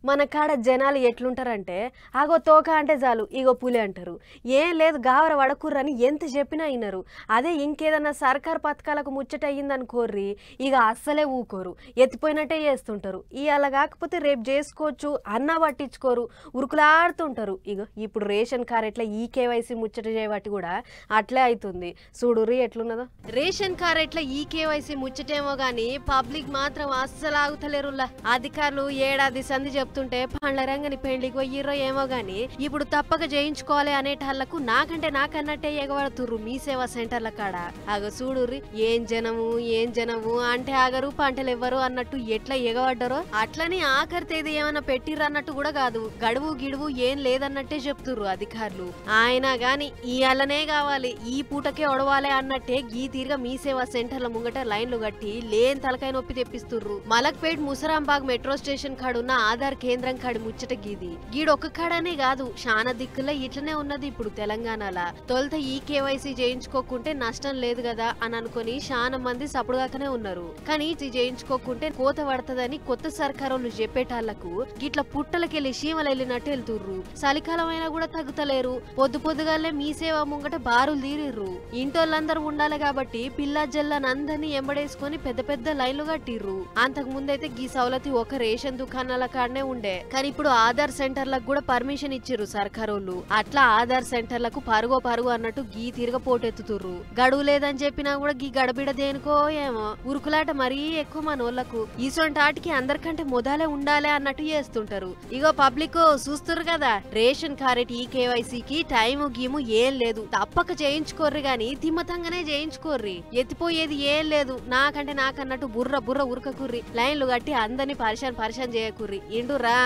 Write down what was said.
మన కాడ జనాలు ఎట్లుంటారంటే ఆగో తోక అంటే చాలు ఇగో పులి అంటారు. ఏం లేదు గావర వడకుర్రని ఎంత చెప్పినా వినరు. అదే ఇంకేదన్నా సర్కార్ పథకాలకు ముచ్చట అయ్యిందనుకోర్రి ఇక అస్సలే ఊకోరు, ఎత్తిపోయినట్టే చేస్తుంటారు. ఇవాళ కాకపోతే రేపు చేసుకోవచ్చు అన్నా పట్టించుకోరు, ఉరుకులాడుతుంటారు. ఇగో ఇప్పుడు రేషన్ కార్డు ఎట్లా ఈ కేవైసీ ముచ్చట చేయబట్టి కూడా అట్లే అవుతుంది. చూడుర్రి ఎట్లున్నదో. రేషన్ కార్డు ఎట్లా ఈ కేవైసీ ముచ్చటేమో గానీ పబ్లిక్ మాత్రం అస్సలు ఆగుతలేరులా. అధికారులు ఏడాది సంధి చెప్తుంటే పండ్ల రంగని పెళ్లికి పోయిర్రో ఏమో గాని ఇప్పుడు తప్పక చేయించుకోవాలి అనేటాళ్లకు నాకన్నట్టే ఎగబడుతుర్రు మీ సేవా సెంటర్ల కాడ. అగ చూడుర్రి ఏం జనము అంటే ఆగరు పంటలెవ్వరు అన్నట్టు ఎట్లా ఎగబడ్డారో అట్లని ఆఖరి తేదీ ఏమైనా పెట్టిర్రు అన్నట్టు కూడా కాదు, గడువు గిడువు ఏం లేదన్నట్టే చెప్తుర్రు అధికారులు. ఆయన గాని ఇయాలనే కావాలి ఈ పూటకే ఒడవాలి అన్నట్టే గీ తీరుగా మీ సేవా సెంటర్ల ముంగట లైన్లు కట్టి లేని తలకాయ నొప్పి తెప్పిస్తుర్రు. మలక్పేట్ ముసరాంబాగ్ మెట్రో స్టేషన్ కాడున్న ఆధార్ కేంద్రం కాడి ముచ్చట గీది. గీడొక్క కాడనే కాదు శానా దిక్కుల్లో ఇట్లనే ఉన్నది ఇప్పుడు తెలంగాణల. తొలుత ఈ కేవైసీ చేయించుకోకుంటే నష్టం లేదు కదా అని అనుకుని శానా మంది సపుడుగాకనే ఉన్నారు. కానీ ఇది చేయించుకోకుంటే కోత పడతదని కొత్త సర్కారోళ్ళు చెప్పేటాళ్లకు గిట్ల పుట్టలకెళ్లి చీమలు వెళ్ళినట్టు వెళ్తుర్రు. చలికాలం అయినా కూడా తగ్గుతలేరు. పొద్దుగాలే మీ సేవ ముంగట బారులు తీరిర్రు. ఇంటోళ్ళందరూ ఉండాలి కాబట్టి పిల్ల జల్లని ఎంబడేసుకొని పెద్ద లైన్లు కట్టిర్రు. అంతకు ముందైతే గీ సౌలతి ఒక రేషన్ దుకాణాల కాడనే ఉండే, కానీ ఇప్పుడు ఆధార్ సెంటర్లకు కూడా పర్మిషన్ ఇచ్చిర్రు సర్కారోళ్ళు. అట్లా ఆధార్ సెంటర్లకు పరుగు అన్నట్టు గీ తిరగ పోటెత్తుతుర్రు. గడువు లేదని చెప్పినా కూడా గీ గడబిడ దేనికో ఏమో ఉరుకులాట మరీ ఎక్కువ మనోళ్లకు. ఈసొంటి ఆటికి అందరికంటే మొదలే ఉండాలి అన్నట్టు చేస్తుంటారు. ఇగో పబ్లిక్ చూస్తుర్రు కదా, రేషన్ కార్డు ఈ కేవైసీకి టైము గీము ఏం లేదు, తప్పక చేయించుకోర్రి గాని తిమ్మతంగానే చేయించుకోర్రి. ఎత్తిపోయేది ఏం లేదు, నాకన్నట్టు బుర్ర ఉరకకుర్రి. లైన్లు కట్టి అందరినీ పరిశాన్ చేయకుర్రి. ఇండురా.